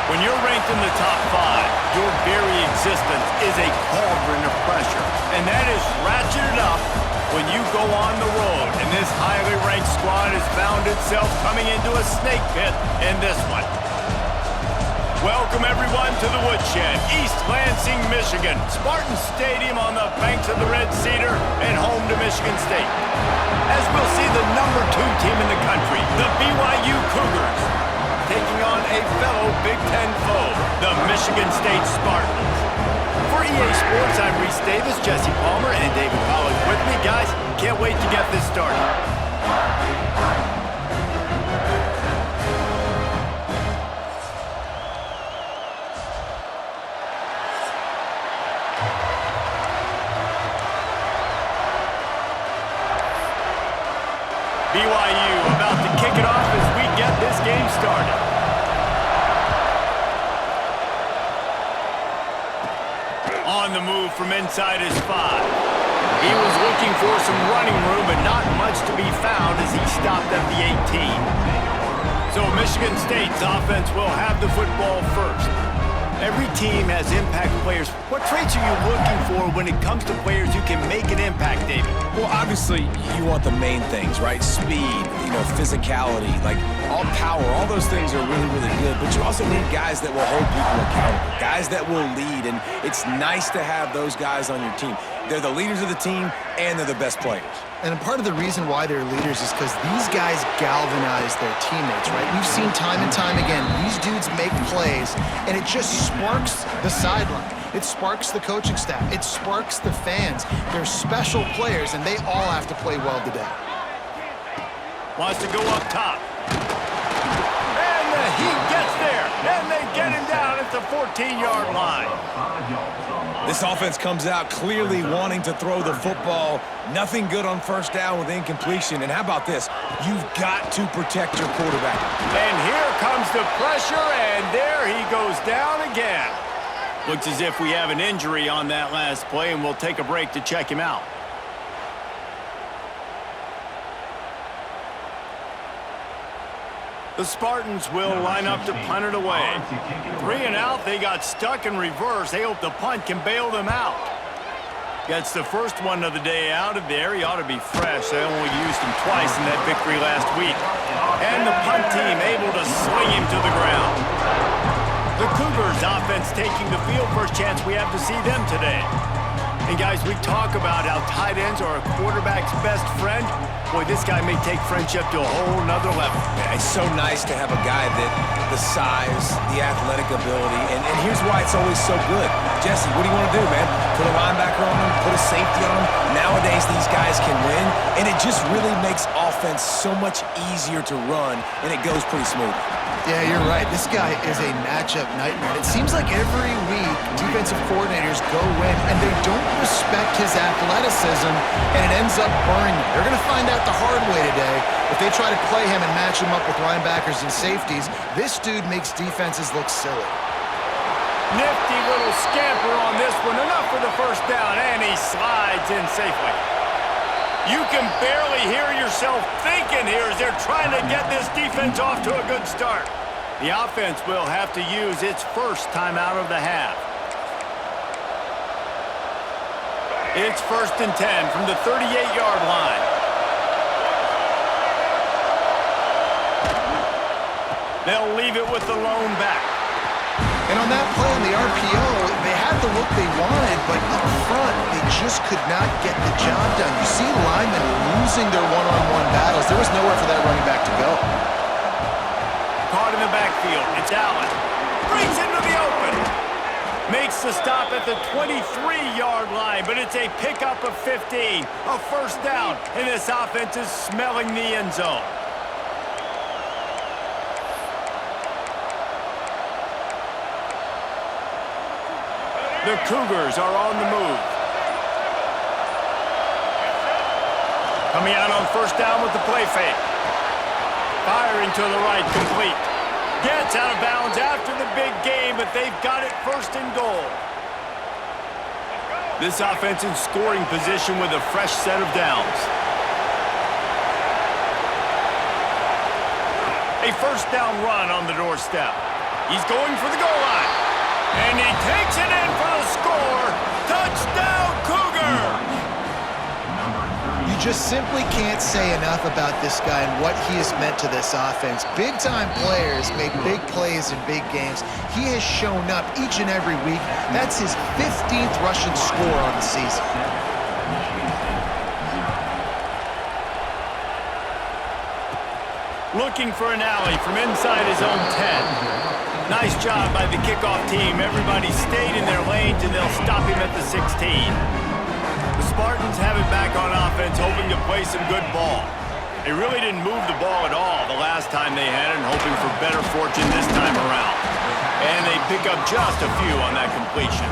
When you're ranked in the top 5, your very existence is a cauldron of pressure. And that is ratcheted up when you go on the road. And this highly ranked squad has found itself coming into a snake pit in this one. Welcome, everyone, to the Woodshed, East Lansing, Michigan. Spartan Stadium on the banks of the Red Cedar and home to Michigan State. As we'll see the number 2 team in the country, the BYU Cougars, taking on a fellow Big Ten foe, the Michigan State Spartans. For EA Sports, I'm Reese Davis, Jesse Palmer, and David Pollack with me. Guys, can't wait to get this started. BYU about to kick it off as we get this game started. On the move from inside his 5. He was looking for some running room, but not much to be found as he stopped at the 18. So Michigan State's offense will have the football first. Every team has impact players. What traits are you looking for when it comes to players who can make an impact, David? Well, obviously, you want the main things, right? Speed, physicality, like all power, all those things are really, really good. But you also need guys that will hold people accountable, guys that will lead, and it's nice to have those guys on your team. They're the leaders of the team, and they're the best players. And part of the reason why they're leaders is because these guys galvanize their teammates, right? We've seen time and time again, these dudes make plays, and it just sparks the sideline. It sparks the coaching staff. It sparks the fans. They're special players, and they all have to play well today. Wants to go up top. And the Heat gets there, and they get him down at the 14-yard line. This offense comes out clearly wanting to throw the football. Nothing good on first down with incompletion. And how about this? You've got to protect your quarterback. And here comes the pressure, and there he goes down again. Looks as if we have an injury on that last play, and we'll take a break to check him out. The Spartans will line up to punt it away. 3 and out, they got stuck in reverse. They hope the punt can bail them out. Gets the first one of the day out of there. He ought to be fresh. They only used him twice in that victory last week. And the punt team able to sling him to the ground. The Cougars offense taking the field. First chance we have to see them today. And guys, we talk about how tight ends are a quarterback's best friend. Boy, this guy may take friendship to a whole nother level. Yeah, it's so nice to have a guy that the size, the athletic ability, and here's why it's always so good. Jesse, what do you want to do, man? Put a linebacker on him, put a safety on him. Nowadays, these guys can win, and it just really makes offense so much easier to run, and it goes pretty smooth. Yeah, you're right. This guy is a matchup nightmare. It seems like every week defensive coordinators go in and they don't respect his athleticism, and it ends up burning them. They're going to find out the hard way today. If they try to play him and match him up with linebackers and safeties, this dude makes defenses look silly. Nifty little scamper on this one. Enough for the first down, and he slides in safely. You can barely hear yourself thinking here as they're trying to get this defense off to a good start. The offense will have to use its first timeout of the half. It's 1st and 10 from the 38-yard line. They'll leave it with the lone back. And on that play on the RPO, they had the look they wanted, but up front, they just could not get the job done. You see linemen losing their one-on-one battles. There was nowhere for that running back to go. Caught in the backfield. It's Allen. Brings into the open. Makes the stop at the 23-yard line, but it's a pickup of 15. A first down, and this offense is smelling the end zone. The Cougars are on the move. Coming out on first down with the play fake. Firing to the right, complete. Gets out of bounds after the big game, but they've got it 1st and goal. This offense in scoring position with a fresh set of downs. A first down run on the doorstep. He's going for the goal line. And he takes it in for the score. Touchdown, Cougar! You just simply can't say enough about this guy and what he has meant to this offense. Big-time players make big plays in big games. He has shown up each and every week. That's his 15th rushing score on the season. Looking for an alley from inside his own 10. Nice job by the kickoff team. Everybody stayed in their lanes, and they'll stop him at the 16. The Spartans have it back on offense, hoping to play some good ball. They really didn't move the ball at all the last time they had it, and hoping for better fortune this time around. And they pick up just a few on that completion.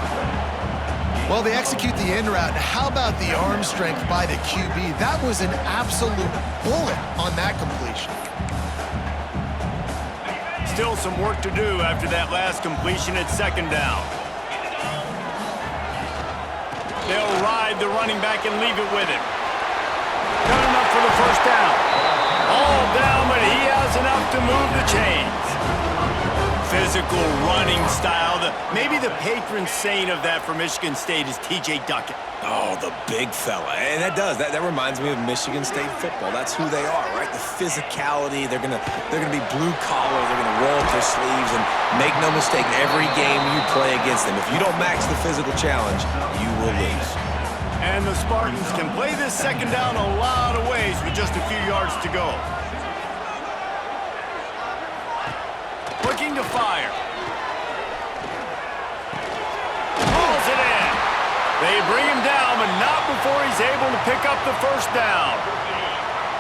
Well, they execute the in route. How about the arm strength by the QB? That was an absolute bullet on that completion. Still some work to do after that last completion at second down. They'll ride the running back and leave it with him. Got enough for the first down. All down, but he has enough to move the chains. Physical running style. Maybe the patron saint of that for Michigan State is T.J. Duckett. Oh, the big fella. And that reminds me of Michigan State football. That's who they are, right? The physicality. They're gonna be blue collar. They're gonna roll up their sleeves, and make no mistake, every game you play against them, if you don't match the physical challenge, you will lose. And the Spartans can play this second down a lot of ways with just a few yards to go. Looking to fire. Pulls it in. They bring him down, but not before he's able to pick up the first down.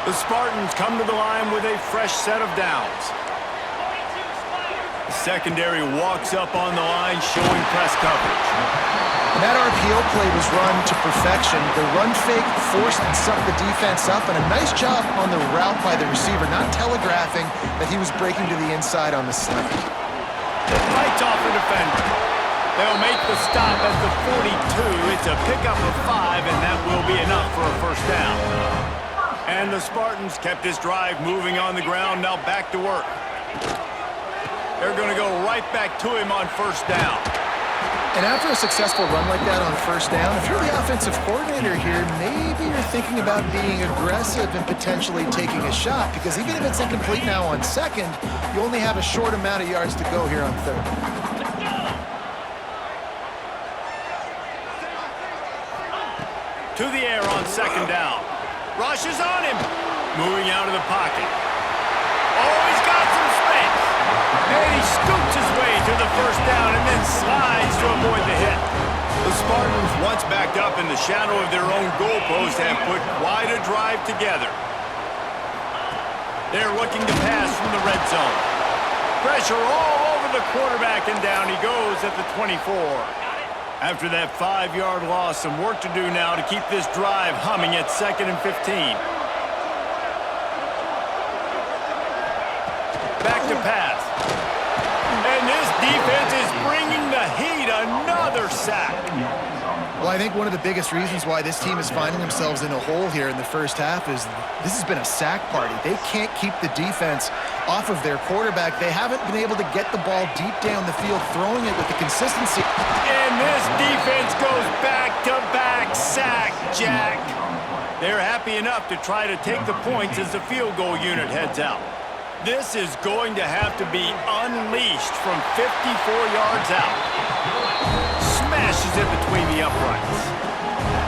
The Spartans come to the line with a fresh set of downs. The secondary walks up on the line, showing press coverage. And that RPO play was run to perfection. The run fake forced and sucked the defense up, and a nice job on the route by the receiver, not telegraphing that he was breaking to the inside on the slant. Fights off the defender. They'll make the stop at the 42. It's a pickup of 5, and that will be enough for a first down. And the Spartans kept this drive moving on the ground, now back to work. They're going to go right back to him on first down. And after a successful run like that on first down, if you're the offensive coordinator here, maybe you're thinking about being aggressive and potentially taking a shot, because even if it's incomplete now on second, you only have a short amount of yards to go here on third. To the air on second down. Rush is on him. Moving out of the pocket. Oh, he's got some space. And he scoots his way to the first down and then slides to avoid the hit. The Spartans, once backed up in the shadow of their own goalpost, have put quite a drive together. They're looking to pass from the red zone. Pressure all over the quarterback, and down he goes at the 24. After that 5-yard loss, some work to do now to keep this drive humming at 2nd and 15. Back to pass. And this defense is bringing the heat. Another sack. Well, I think one of the biggest reasons why this team is finding themselves in a hole here in the first half is this has been a sack party. They can't keep the defense off of their quarterback. They haven't been able to get the ball deep down the field, throwing it with the consistency. And this defense goes back-to-back sack, Jack. They're happy enough to try to take the points as the field goal unit heads out. This is going to have to be unleashed from 54 yards out. Smashes it between the uprights.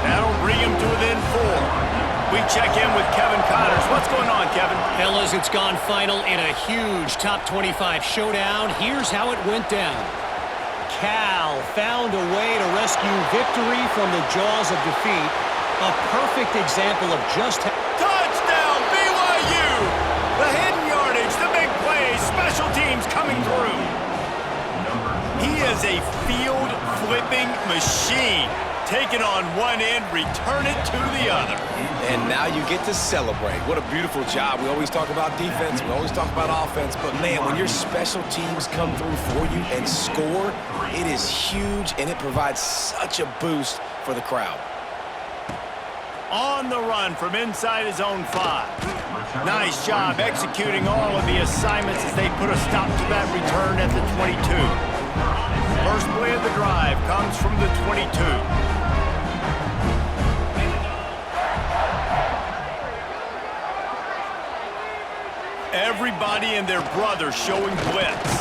That'll bring him to within 4. We check in with Kevin Connors. What's going on, Kevin? Fellas, it's gone final in a huge top 25 showdown. Here's how it went down. Cal found a way to rescue victory from the jaws of defeat. A perfect example of just how... Touchdown, BYU! The hidden yardage, the big plays, special teams coming through. He is a field-flipping machine. Take it on one end, return it to the other. And now you get to celebrate. What a beautiful job. We always talk about defense, we always talk about offense, but man, when your special teams come through for you and score, it is huge, and it provides such a boost for the crowd. On the run from inside his own 5. Nice job executing all of the assignments as they put a stop to that return at the 22. First play of the drive comes from the 22. Everybody and their brother showing blitz.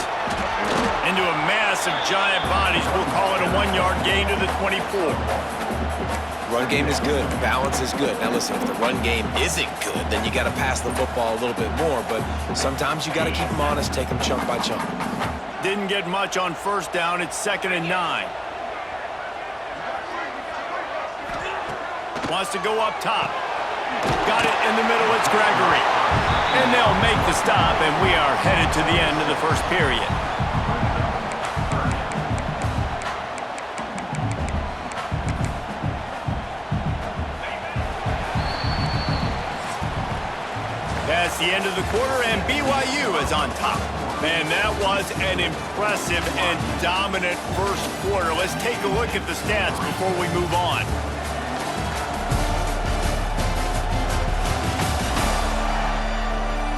Into a mass of giant bodies. We'll call it a 1-yard gain to the 24. Run game is good. Balance is good. Now listen, if the run game isn't good, then you got to pass the football a little bit more. But sometimes you got to keep them honest, take them chunk by chunk. Didn't get much on first down. It's 2nd and 9. Wants to go up top. Got it in the middle. It's Gregory. And they'll make the stop, and we are headed to the end of the first period. That's the end of the quarter, and BYU is on top. Man, that was an impressive and dominant first quarter. Let's take a look at the stats before we move on.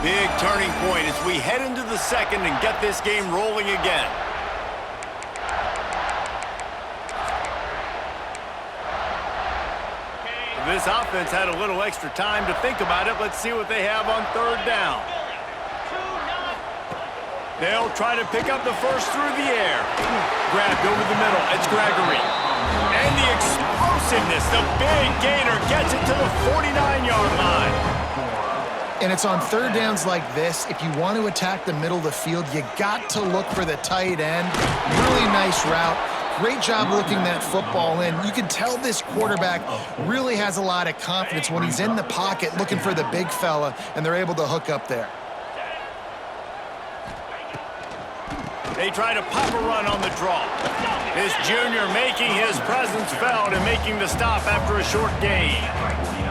Big turning point as we head into the second and get this game rolling again. This offense had a little extra time to think about it. Let's see what they have on third down. They'll try to pick up the first through the air. Grabbed over the middle. It's Gregory. And the explosiveness, the big gainer gets it to the 49-yard line. And it's on third downs like this. If you want to attack the middle of the field, you got to look for the tight end. Really nice route. Great job looking that football in. You can tell this quarterback really has a lot of confidence when he's in the pocket looking for the big fella, and they're able to hook up there. They try to pop a run on the draw. This junior making his presence felt and making the stop after a short gain.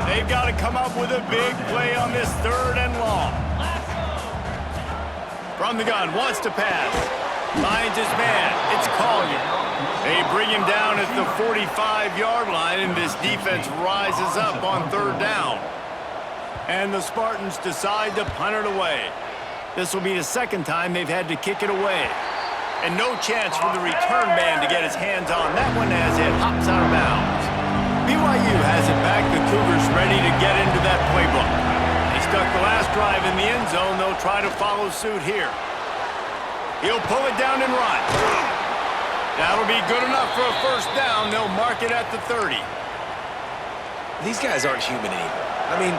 They've got to come up with a big play on this 3rd and long. From the gun, wants to pass. Finds his man. It's Collier. They bring him down at the 45-yard line, and this defense rises up on third down. And the Spartans decide to punt it away. This will be the second time they've had to kick it away. And no chance for the return man to get his hands on that one as it hops out of bounds. BYU has it back. The Cougars ready to get into that playbook. They stuck the last drive in the end zone. They'll try to follow suit here. He'll pull it down and run. That'll be good enough for a first down. They'll mark it at the 30. These guys aren't human anymore. I mean,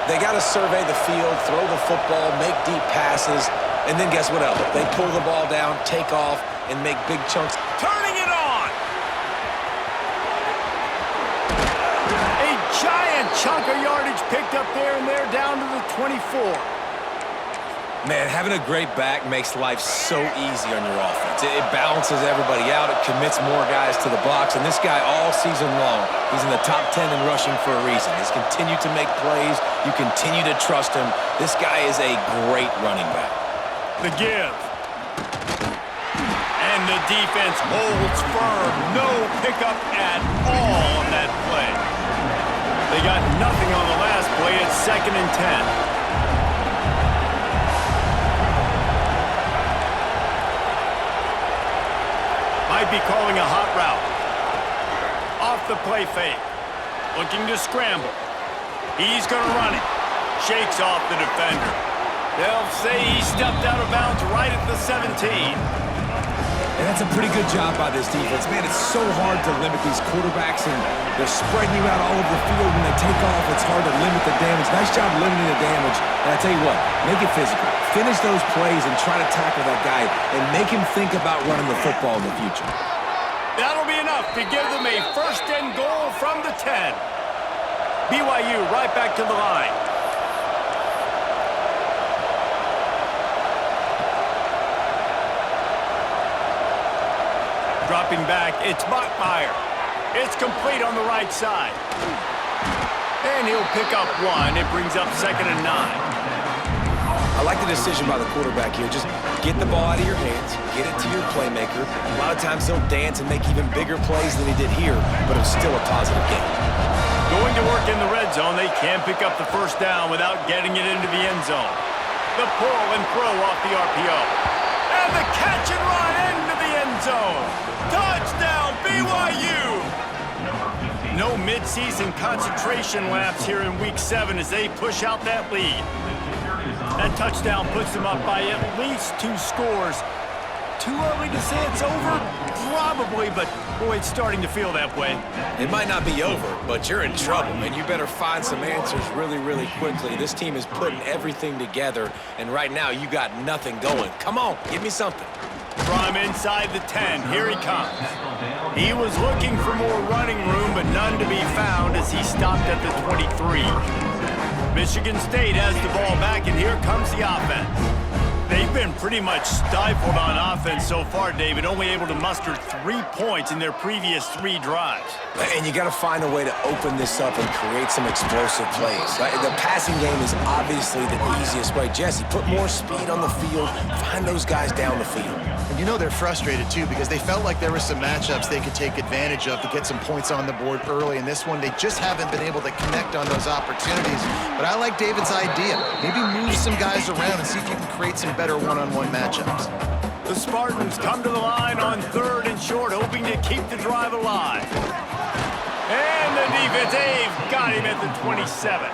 they got to survey the field, throw the football, make deep passes, and then guess what else? They pull the ball down, take off, and make big chunks. Turning it on! A giant chunk of yardage picked up there, and they're down to the 24. Man, having a great back makes life so easy on your offense. It balances everybody out. It commits more guys to the box. And this guy all season long, he's in the top 10 in rushing for a reason. He's continued to make plays. You continue to trust him. This guy is a great running back. The give. And the defense holds firm. No pickup at all on that play. They got nothing on the last play. It's 2nd and 10. Might be calling a hot route. Off the play fake. Looking to scramble. He's going to run it. Shakes off the defender. They'll say he stepped out of bounds right at the 17. And that's a pretty good job by this defense. Man, it's so hard to limit these quarterbacks, and they're spreading you out all over the field. When they take off, it's hard to limit the damage. Nice job limiting the damage. And I tell you what, make it physical. Finish those plays and try to tackle that guy and make him think about running the football in the future. That'll be enough to give them a 1st and goal from the 10. BYU right back to the line. Dropping back, it's Bachmeier. It's complete on the right side. And he'll pick up one. It brings up 2nd and 9. I like the decision by the quarterback here. Just get the ball out of your hands, get it to your playmaker. A lot of times he'll dance and make even bigger plays than he did here, but it was still a positive game. Going to work in the red zone, they can pick up the first down without getting it into the end zone. The pull and throw off the RPO. And the catch and run into the end zone. Touchdown, BYU! No midseason concentration laps here in Week 7 as they push out that lead. That touchdown puts them up by at least 2 scores. Too early to say it's over? Probably, but boy, it's starting to feel that way. It might not be over, but you're in trouble, and you better find some answers really, really quickly. This team is putting everything together, and right now you got nothing going. Come on, give me something. From inside the 10, here he comes. He was looking for more running room, but none to be found as he stopped at the 23. Michigan State has the ball back, and here comes the offense. They've been pretty much stifled on offense so far, David, only able to muster 3 points in their previous 3 drives. And you got to find a way to open this up and create some explosive plays. The passing game is obviously the easiest way. Jesse, put more speed on the field. Find those guys down the field. And you know they're frustrated, too, because they felt like there were some matchups they could take advantage of to get some points on the board early. In this one, they just haven't been able to connect on those opportunities. But I like David's idea. Maybe move some guys around and see if you can create some better one-on-one matchups. The Spartans come to the line on 3rd and short, hoping to keep the drive alive. And the defense, they've got him at the 27.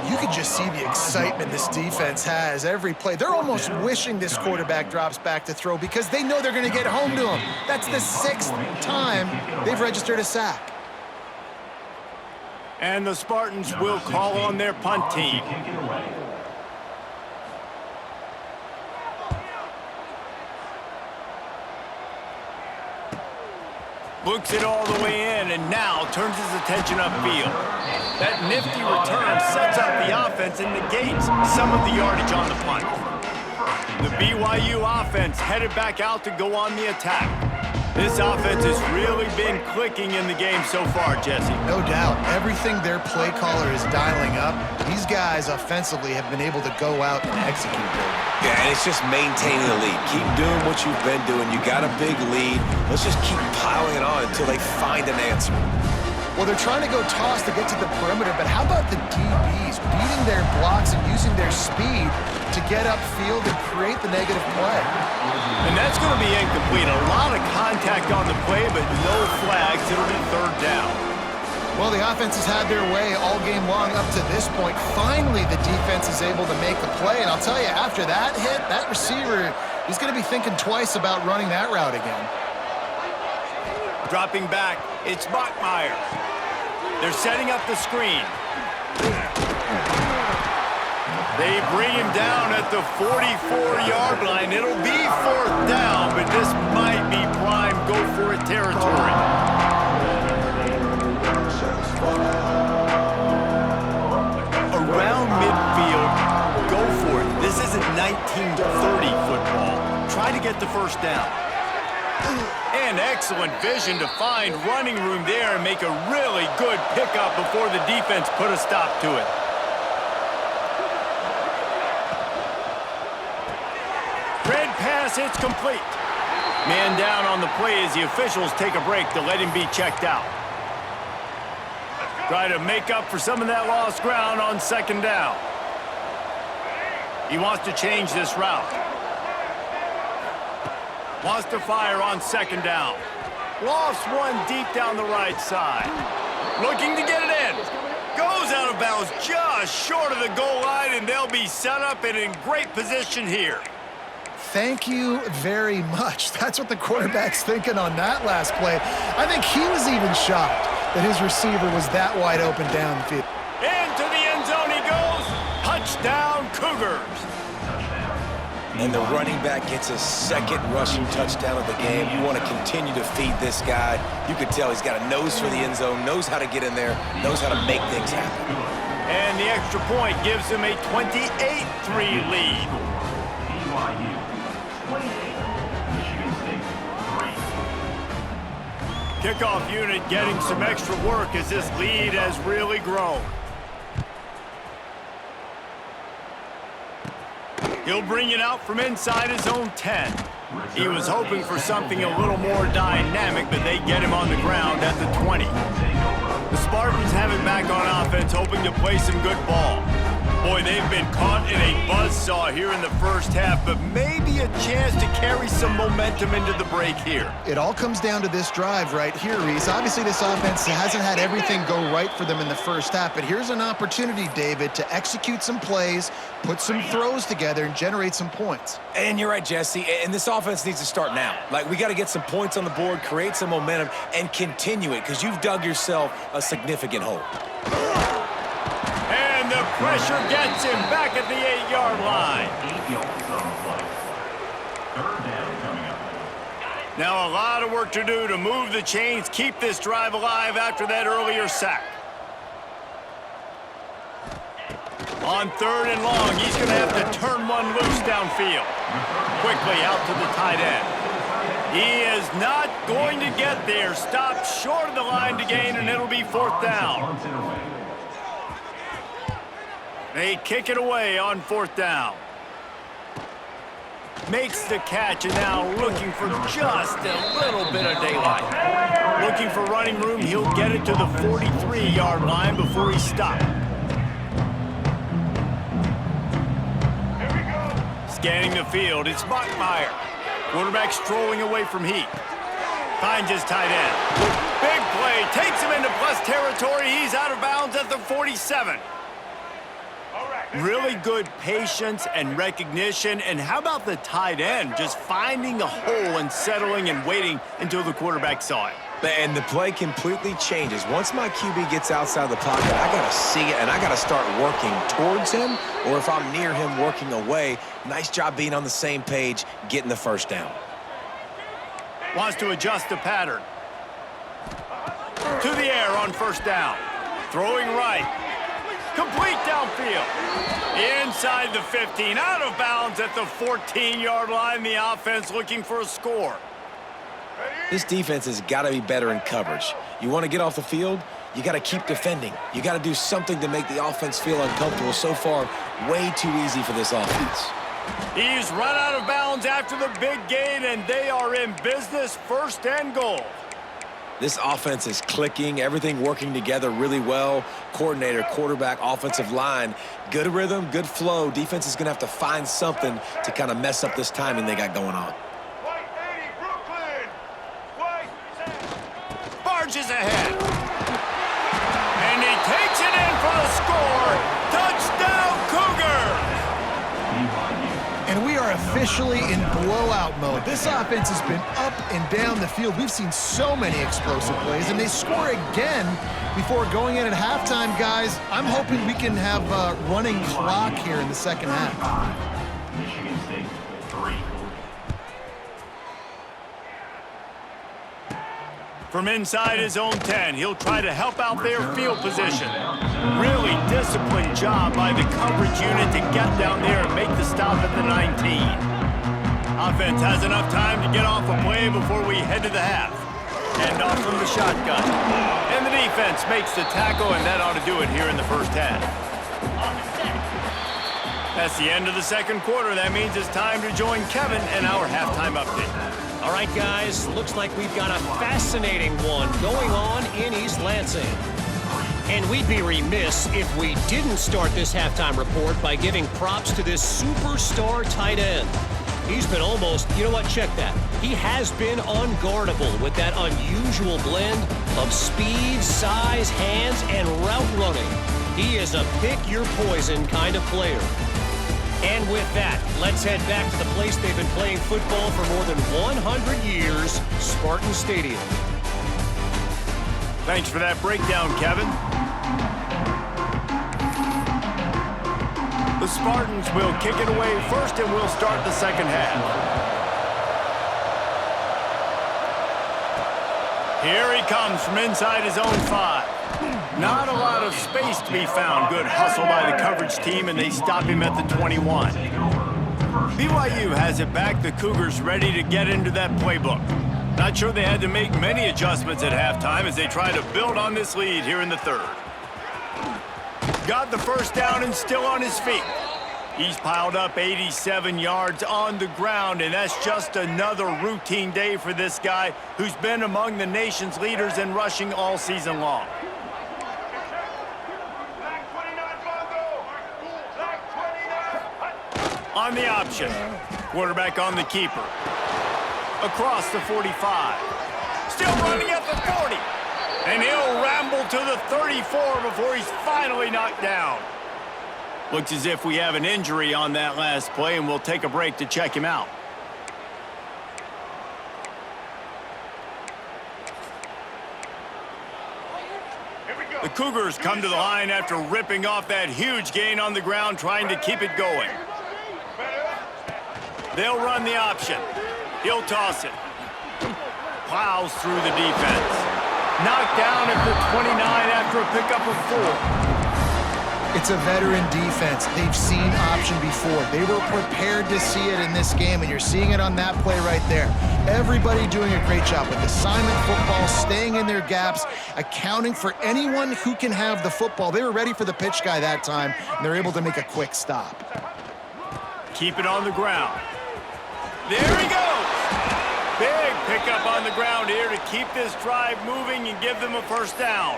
You can just see the excitement this defense has every play. They're almost wishing this quarterback drops back to throw because they know they're going to get home to him. That's the 6th time they've registered a sack. And the Spartans will call on their punt team. Looks it all the way in, and now turns his attention upfield. That nifty return sets up the offense and negates some of the yardage on the punt. The BYU offense headed back out to go on the attack. This offense has really been clicking in the game so far, Jesse. No doubt. Everything their play caller is dialing up, these guys offensively have been able to go out and execute it. Yeah, and it's just maintaining the lead. Keep doing what you've been doing. You got a big lead. Let's just keep piling it on until they find an answer. Well, they're trying to go toss to get to the perimeter, but how about the DBs beating their blocks and using their speed to get upfield and create the negative play? And that's going to be incomplete. A lot of contact on the play, but no flags. It'll be 3rd down. Well, the offense has had their way all game long up to this point. Finally, the defense is able to make a play, and I'll tell you, after that hit, that receiver, he's going to be thinking twice about running that route again. Dropping back, it's Bachmeier. They're setting up the screen. They bring him down at the 44-yard line. It'll be 4th down, but this might be prime go-for-it territory. Around midfield, go for it. This isn't 1930 football. Try to get the first down. And excellent vision to find running room there and make a really good pickup before the defense put a stop to it. Red pass, it's complete. Man down on the play as the officials take a break to let him be checked out. Try to make up for some of that lost ground on 2nd down. He wants to change this route. Wants to fire on 2nd down. Lost one deep down the right side. Looking to get it in. Goes out of bounds just short of the goal line, and they'll be set up and in great position here. Thank you very much. That's what the quarterback's thinking on that last play. I think he was even shocked that his receiver was that wide open down the field. Into the end zone he goes. Touchdown, Cougars. And the running back gets his 2nd rushing touchdown of the game. You want to continue to feed this guy. You can tell he's got a nose for the end zone, knows how to get in there, knows how to make things happen. And the extra point gives him a 28-3 lead. Kickoff unit getting some extra work as this lead has really grown. He'll bring it out from inside his own 10. He was hoping for something a little more dynamic, but they get him on the ground at the 20. The Spartans have it back on offense, hoping to play some good ball. Boy, they've been caught in a buzzsaw here in the first half, but maybe a chance to carry some momentum into the break here. It all comes down to this drive right here, Reese. Obviously, this offense hasn't had everything go right for them in the first half, but here's an opportunity, David, to execute some plays, put some throws together, and generate some points. And you're right, Jesse, and this offense needs to start now. Like, we got to get some points on the board, create some momentum, and continue it, because you've dug yourself a significant hole. And the pressure gets him back at the 8-yard line. Now a lot of work to do to move the chains, keep this drive alive after that earlier sack. On 3rd and long, he's going to have to turn one loose downfield. Quickly out to the tight end. He is not going to get there. Stopped short of the line to gain, and it'll be 4th down. They kick it away on 4th down. Makes the catch, and now looking for just a little bit of daylight. Looking for running room, he'll get it to the 43-yard line before he stopped. Scanning the field, it's Bachmeier. Quarterback strolling away from Heath. Finds his tight end. Big play, takes him into plus territory. He's out of bounds at the 47. Really good patience and recognition. And how about the tight end just finding the hole and settling and waiting until the quarterback saw it? And the play completely changes. Once my QB gets outside the pocket, I got to see it, and I got to start working towards him, or if I'm near him, working away. Nice job being on the same page, getting the first down. Wants to adjust the pattern. To the air on 1st down. Throwing right. Complete downfield. Inside the 15, out of bounds at the 14-yard line. The offense looking for a score. This defense has got to be better in coverage. You want to get off the field, you got to keep defending. You got to do something to make the offense feel uncomfortable. So far, way too easy for this offense. He's run out of bounds after the big gain, and they are in business, 1st and goal. This offense is clicking, everything working together really well. Coordinator, quarterback, offensive line, good rhythm, good flow. Defense is going to have to find something to kind of mess up this timing they got going on. Barges ahead. And he takes it in for the score. Touchdown, Cougars! And we are officially in blowout mode. This offense has been up and down the field. We've seen so many explosive plays, and they score again before going in at halftime, guys. I'm hoping we can have a running clock here in the second half. Michigan State 3. From inside his own 10, he'll try to help out their field position. Really disciplined job by the coverage unit to get down there and make the stop at the 19. Offense has enough time to get off a play before we head to the half. Hand off from the shotgun. And the defense makes the tackle, and that ought to do it here in the first half. That's the end of the second quarter. That means it's time to join Kevin and our halftime update. All right, guys, looks like we've got a fascinating one going on in East Lansing. And we'd be remiss if we didn't start this halftime report by giving props to this superstar tight end. He's been almost, you know what, check that. He has been unguardable with that unusual blend of speed, size, hands, and route running. He is a pick-your-poison kind of player. And with that, let's head back to the place they've been playing football for more than 100 years, Spartan Stadium. Thanks for that breakdown, Kevin. The Spartans will kick it away first, and we'll start the second half. Here he comes from inside his own 5. Not a lot of space to be found. Good hustle by the coverage team, and they stop him at the 21. BYU has it back. The Cougars ready to get into that playbook. Not sure they had to make many adjustments at halftime as they try to build on this lead here in the third. Got the first down and still on his feet. He's piled up 87 yards on the ground, and that's just another routine day for this guy who's been among the nation's leaders in rushing all season long. On the option, quarterback on the keeper. Across the 45. Still running at the 40. And he'll ramble to the 34 before he's finally knocked down. Looks as if we have an injury on that last play, and we'll take a break to check him out. The Cougars come to the line after ripping off that huge gain on the ground, trying to keep it going. They'll run the option. He'll toss it. Plows through the defense. Knocked down at the 29 after a pickup of 4. It's a veteran defense. They've seen option before. They were prepared to see it in this game, and you're seeing it on that play right there. Everybody doing a great job with assignment football, staying in their gaps, accounting for anyone who can have the football. They were ready for the pitch guy that time, and they're able to make a quick stop. Keep it on the ground. There he goes! Big pickup on the ground here to keep this drive moving and give them a first down.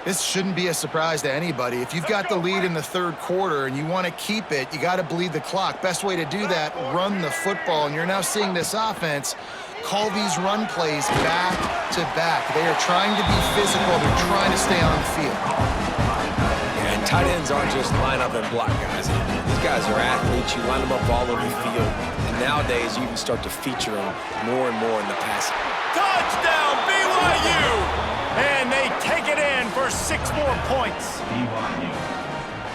This shouldn't be a surprise to anybody. If you've got the lead in the third quarter and you want to keep it, you got to bleed the clock. Best way to do that, run the football. And you're now seeing this offense call these run plays back to back. They are trying to be physical. They're trying to stay on the field. Yeah, and tight ends aren't just line up and block guys. These guys are athletes. You line them up all over the field. And nowadays, you can start to feature them more and more in the passing. Touchdown, BYU! And they take it in for 6 more points.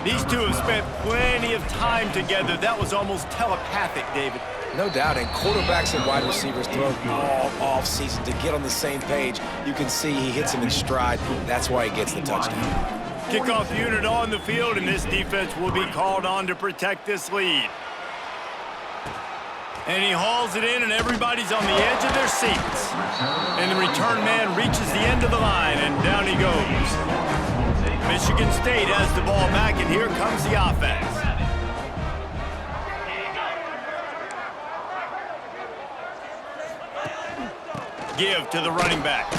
These two have spent plenty of time together. That was almost telepathic, David. No doubt, and quarterbacks and wide receivers throw all off-season to get on the same page. You can see he hits him in stride. That's why he gets the touchdown. Kickoff unit on the field, and this defense will be called on to protect this lead. And he hauls it in, and everybody's on the edge of their seats. And the return man reaches the end of the line, and down he goes. Michigan State has the ball back, and here comes the offense. Give to the running back.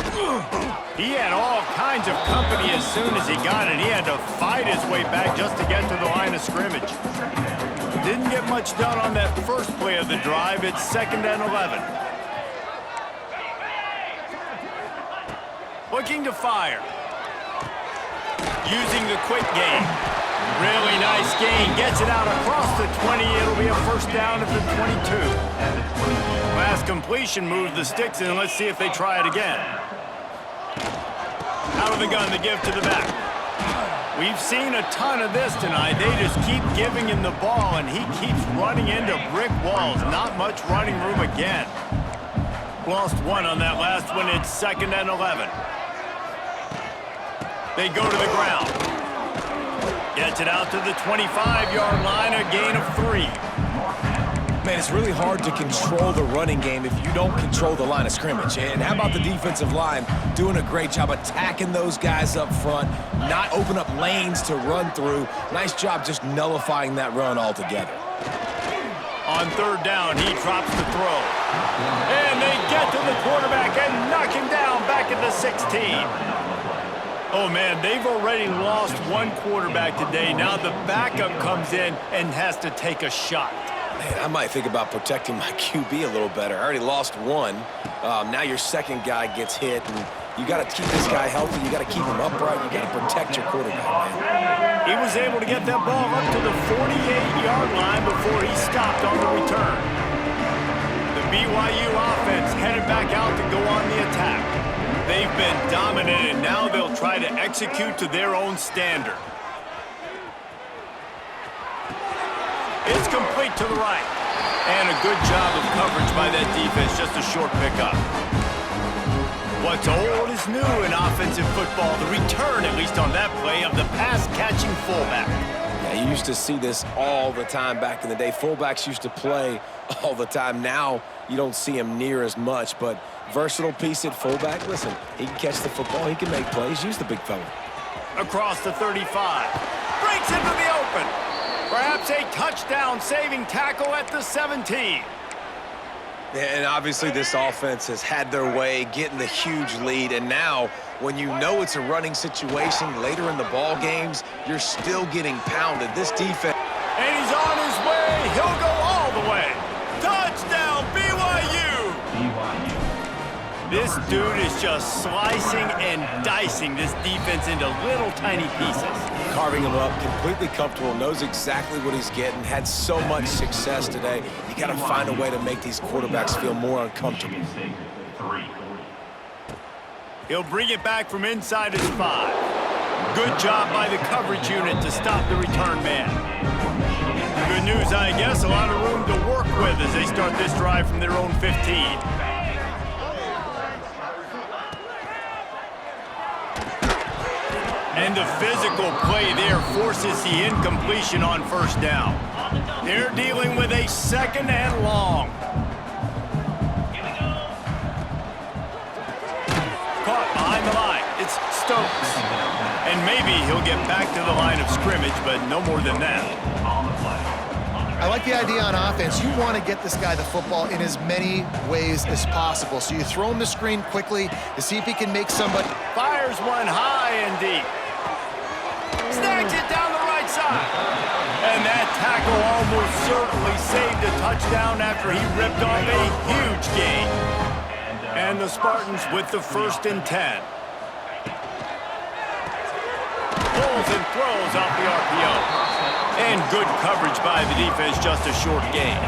He had all kinds of company as soon as he got it. He had to fight his way back just to get to the line of scrimmage. Didn't get much done on that first play of the drive. It's 2nd and 11. Looking to fire. Using the quick game. Really nice gain. Gets it out across the 20. It'll be a first down at the 22. Last completion moved the sticks in. Let's see if they try it again. Out of the gun, the give to the back. We've seen a ton of this tonight. They just keep giving him the ball, and he keeps running into brick walls. Not much running room again. Lost 1 on that last one. It's 2nd and 11. They go to the ground. Gets it out to the 25-yard line, a gain of 3. Man, it's really hard to control the running game if you don't control the line of scrimmage. And how about the defensive line doing a great job attacking those guys up front, not open up lanes to run through. Nice job just nullifying that run altogether. On 3rd down, he drops the throw. And they get to the quarterback and knock him down back at the 16. Oh, man, they've already lost 1 quarterback today. Now the backup comes in and has to take a shot. Man, I might think about protecting my QB a little better. I already lost 1. Now your second guy gets hit, and you got to keep this guy healthy. You got to keep him upright. You got to protect your quarterback, man. He was able to get that ball up to the 48-yard line before he stopped on the return. The BYU offense headed back out to go on the attack. They've been dominant, and now they'll try to execute to their own standard. It's complete to the right. And a good job of coverage by that defense. Just a short pickup. What's old is new in offensive football. The return, at least on that play, of the pass-catching fullback. Yeah, you used to see this all the time back in the day. Fullbacks used to play all the time. Now you don't see him near as much, but versatile piece at fullback. Listen, he can catch the football. He can make plays. Use the big fella. Across the 35. Breaks into the open. Perhaps a touchdown-saving tackle at the 17. And obviously this offense has had their way, getting the huge lead, and now when you know it's a running situation later in the ball games, you're still getting pounded. This defense... And he's on his way. He'll go all the way. Touchdown, BYU! This dude is just slicing and dicing this defense into little tiny pieces. Carving him up, completely comfortable, knows exactly what he's getting, had so much success today. You got to find a way to make these quarterbacks feel more uncomfortable. He'll bring it back from inside his 5. Good job by the coverage unit to stop the return man. Good news, I guess, a lot of room to work with as they start this drive from their own 15. And the physical play there forces the incompletion on first down. They're dealing with a 2nd and long. Caught behind the line. It's Stokes. And maybe he'll get back to the line of scrimmage, but no more than that. I like the idea on offense. You want to get this guy the football in as many ways as possible. So you throw him the screen quickly to see if he can make somebody. Fires one high and deep. Snags it down the right side. And that tackle almost certainly saved a touchdown after he ripped off a huge gain. And the Spartans with the 1st and 10. Pulls and throws off the RPO. And good coverage by the defense, just a short gain.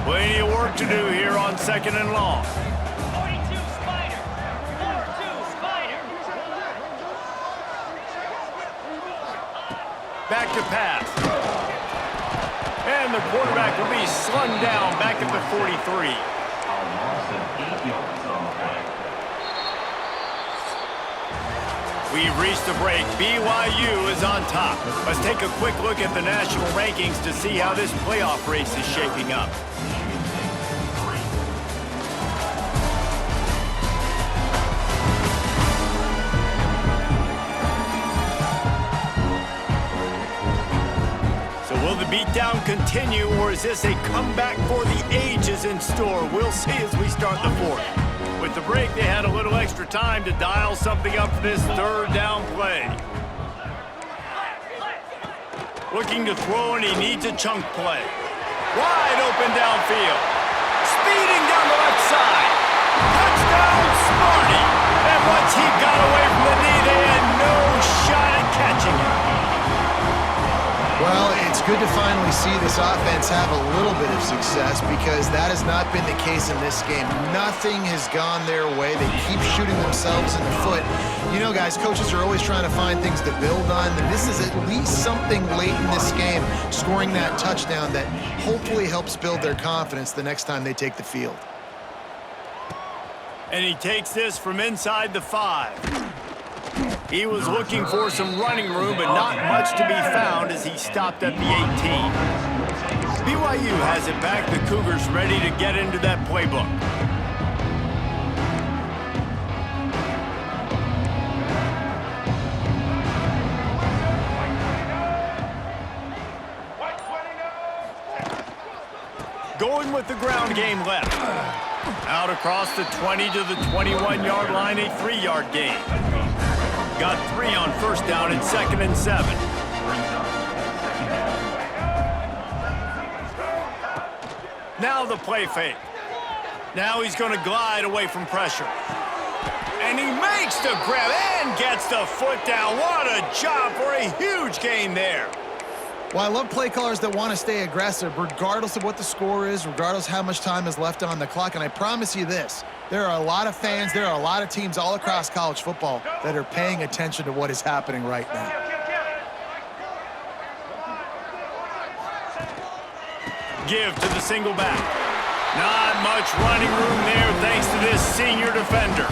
Plenty of work to do here on 2nd and long. 42 Spider. 42 Spider. Back to pass. And the quarterback will be slung down back at the 43. We've reached the break. BYU is on top. Let's take a quick look at the national rankings to see how this playoff race is shaping up. So will the beatdown continue, or is this a comeback for the ages in store? We'll see as we start the 4th. With the break, they had a little extra time to dial something up for this 3rd down play. Looking to throw, and he needs a chunk play. Wide open downfield. Speeding down the left side. Touchdown, Sparty. And once he got away from the knee, they had no shot at catching him. Well, it's good to finally see this offense have a little bit of success because that has not been the case in this game. Nothing has gone their way. They keep shooting themselves in the foot. You know, guys, coaches are always trying to find things to build on, and this is at least something late in this game, scoring that touchdown that hopefully helps build their confidence the next time they take the field. And he takes this from inside the 5. He was looking for some running room, but not much to be found as he stopped at the 18. BYU has it back. The Cougars ready to get into that playbook. Going with the ground game left. Out across the 20 to the 21-yard line, a 3-yard gain. Got 3 on first down and 2nd and 7. Now the play fake. Now he's going to glide away from pressure. And he makes the grab and gets the foot down. What a job for a huge gain there. Well, I love play callers that want to stay aggressive, regardless of what the score is, regardless how much time is left on the clock. And I promise you this, there are a lot of fans, there are a lot of teams all across college football that are paying attention to what is happening right now. Give to the single back. Not much running room there thanks to this senior defender.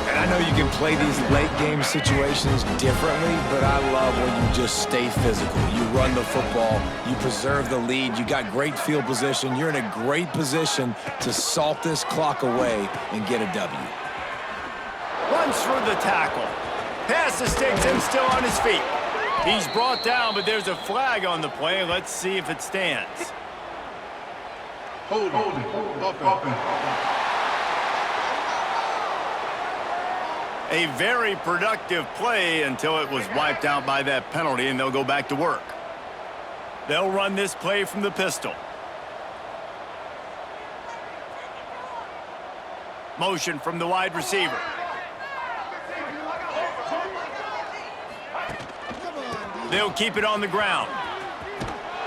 And I know you can play these late game situations differently, but I love when you just stay physical. You run the football, you preserve the lead, you got great field position, you're in a great position to salt this clock away and get a W. Runs through the tackle. Pass to Stigson, still on his feet. He's brought down, but there's a flag on the play. Let's see if it stands. Hold it. A very productive play until it was wiped out by that penalty, and they'll go back to work. They'll run this play from the pistol. Motion from the wide receiver. They'll keep it on the ground.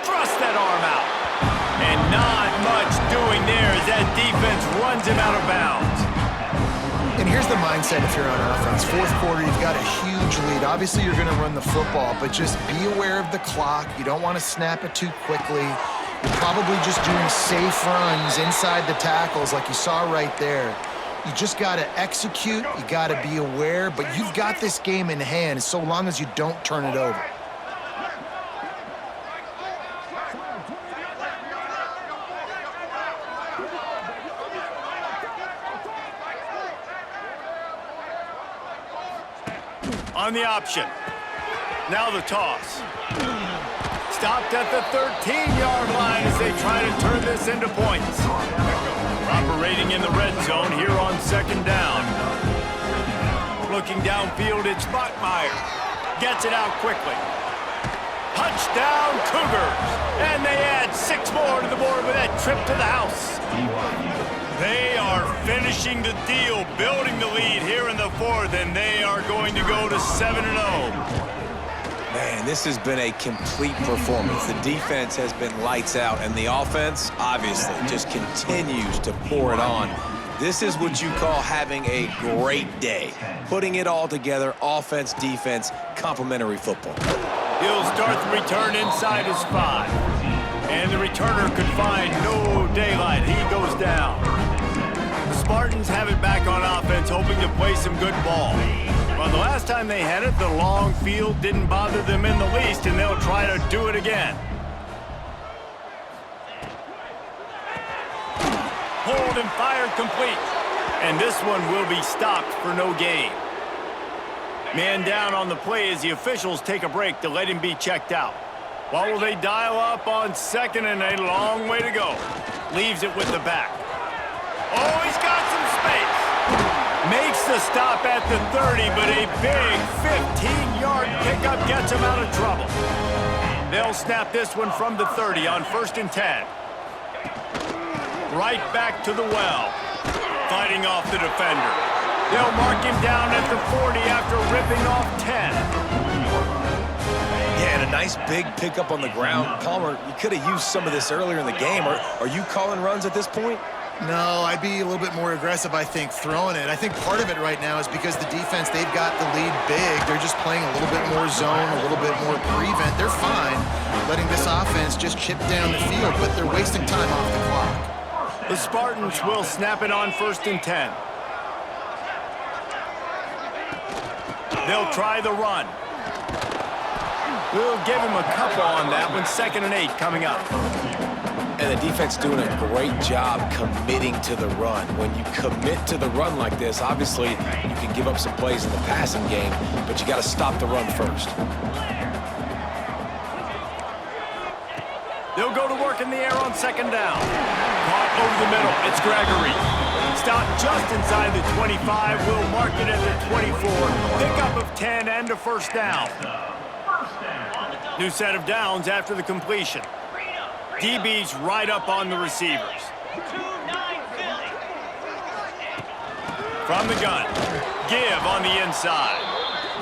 Thrust that arm out. And not much doing there as that defense runs him out of bounds. And here's the mindset if you're on offense. Fourth quarter, you've got a huge lead. Obviously, you're going to run the football, but just be aware of the clock. You don't want to snap it too quickly. You're probably just doing safe runs inside the tackles like you saw right there. You just got to execute. You got to be aware, but you've got this game in hand so long as you don't turn it over. On the option. Now the toss. Stopped at the 13-yard line as they try to turn this into points. Operating in the red zone here on second down. Looking downfield, it's Bachmeier. Gets it out quickly. Touchdown Cougars. And they add 6 more to the board with that trip to the house. They are finishing the deal, building the lead here in the fourth, and they are going to go to 7-0. Man, this has been a complete performance. The defense has been lights out, and the offense, obviously, just continues to pour it on. This is what you call having a great day. Putting it all together, offense, defense, complementary football. He'll start the return inside his 5. And the returner could find no daylight. He goes down. The Spartans have it back on offense, hoping to play some good ball. Well, the last time they had it, the long field didn't bother them in the least, and they'll try to do it again. Hold and fire complete. And this one will be stopped for no gain. Man down on the play as the officials take a break to let him be checked out. What will they dial up on second, and a long way to go? Leaves it with the back. Oh, he's got some space. Makes the stop at the 30, but a big 15-yard pickup gets him out of trouble. They'll snap this one from the 30 on 1st and 10. Right back to the well. Fighting off the defender. They'll mark him down at the 40 after ripping off 10. Yeah, and a nice big pickup on the ground. Palmer, you could have used some of this earlier in the game. Are you calling runs at this point? No, I'd be a little bit more aggressive, I think, throwing it. I think part of it right now is because the defense, they've got the lead big. They're just playing a little bit more zone, a little bit more prevent. They're fine letting this offense just chip down the field, but they're wasting time off the clock. The Spartans will snap it on 1st and 10. They'll try the run. We'll give him a couple on that one. 2nd and 8 coming up. And the defense doing a great job committing to the run. When you commit to the run like this, obviously you can give up some plays in the passing game, but you got to stop the run first. They'll go to work in the air on 2nd down. Caught over the middle. It's Gregory. Stopped just inside the 25. We'll mark it at the 24. Pickup of 10 and a 1st down. New set of downs after the completion. DB's right up on the receivers. From the gun. Give on the inside.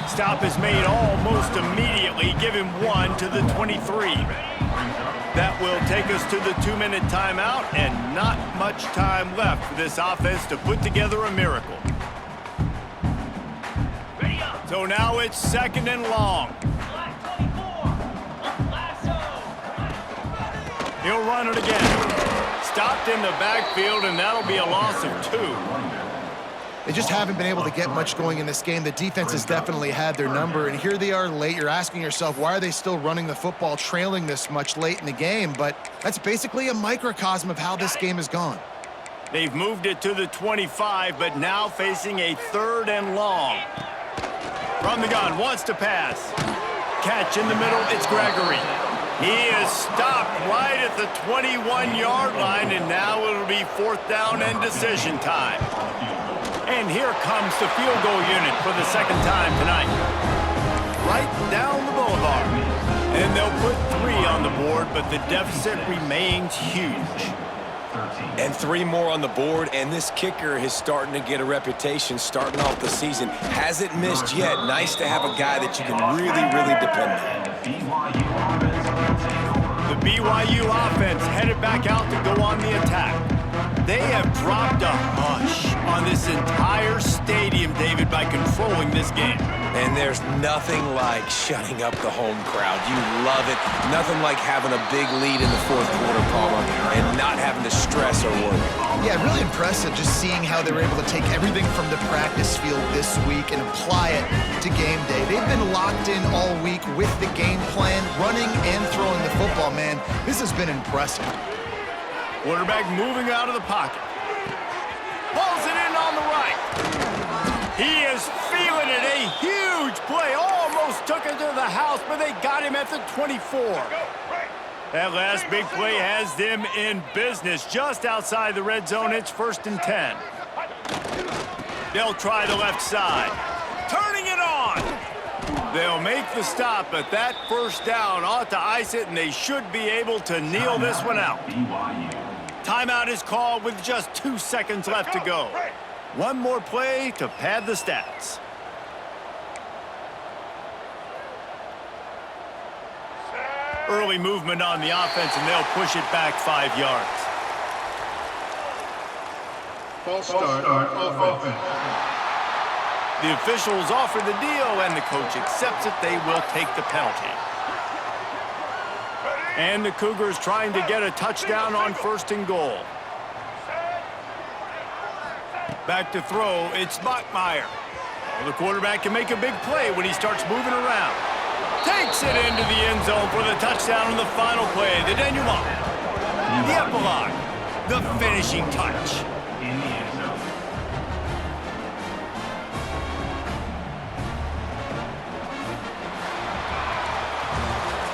Stop is made almost immediately. Give him 1 to the 23. That will take us to the 2-minute timeout, and not much time left for this offense to put together a miracle. So now it's 2nd and long. He'll run it again. Stopped in the backfield, and that'll be a loss of 2. They just haven't been able to get much going in this game. The defense has definitely had their number, and here they are late. You're asking yourself, why are they still running the football, trailing this much late in the game? But that's basically a microcosm of how this game has gone. They've moved it to the 25, but now facing a 3rd and long. From the gun, wants to pass. catch in the middle. It's Gregory. He is stopped right at the 21-yard line, and now it'll be 4th down and decision time. And here comes the field goal unit for the second time tonight. Right down the boulevard. And they'll put 3 on the board, but the deficit remains huge. And 3 more on the board, and this kicker is starting to get a reputation starting off the season. Hasn't missed yet. Nice to have a guy that you can really, really depend on. The BYU offense headed back out to go on the attack. They have dropped a hush on this entire stadium, David, by controlling this game. And there's nothing like shutting up the home crowd. You love it. Nothing like having a big lead in the 4th quarter, Palmer, and not having to stress or worry. Yeah, really impressive just seeing how they were able to take everything from the practice field this week and apply it to game day. They've been locked in all week with the game plan, running and throwing the football, man. This has been impressive. Quarterback moving out of the pocket. Pulls it in on the right. He is feeling it. A huge play. Almost took it to the house, but they got him at the 24. That last big play has them in business just outside the red zone. It's 1st and 10. They'll try the left side. Turning it on. They'll make the stop, but that 1st down ought to ice it, and they should be able to kneel this one out. Timeout is called with just 2 seconds left to go. One more play to pad the stats. Early movement on the offense, and they'll push it back 5 yards. False start on offense. The officials offer the deal, and the coach accepts it. They will take the penalty. And the Cougars trying to get a touchdown on 1st and goal. Back to throw, it's Bachmeier. Well, the quarterback can make a big play when he starts moving around. Takes it into the end zone for the touchdown on the final play. The denouement. The epilogue. The finishing touch.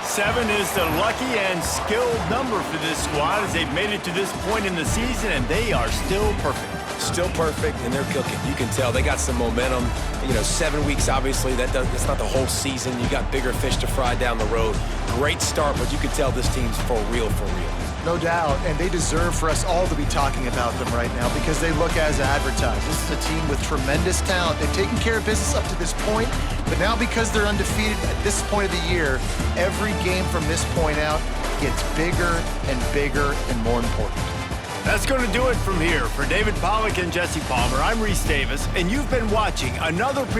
7 is the lucky and skilled number for this squad as they've made it to this point in the season, and they are still perfect. Still perfect, and they're cooking. You can tell they got some momentum. You know, 7 weeks, obviously, that's not the whole season. You got bigger fish to fry down the road. Great start, but you can tell this team's for real, for real. No doubt, and they deserve for us all to be talking about them right now because they look as advertised. This is a team with tremendous talent. They've taken care of business up to this point, but now because they're undefeated at this point of the year, every game from this point out gets bigger and more important. That's going to do it from here. For David Pollack and Jesse Palmer, I'm Reese Davis, and you've been watching another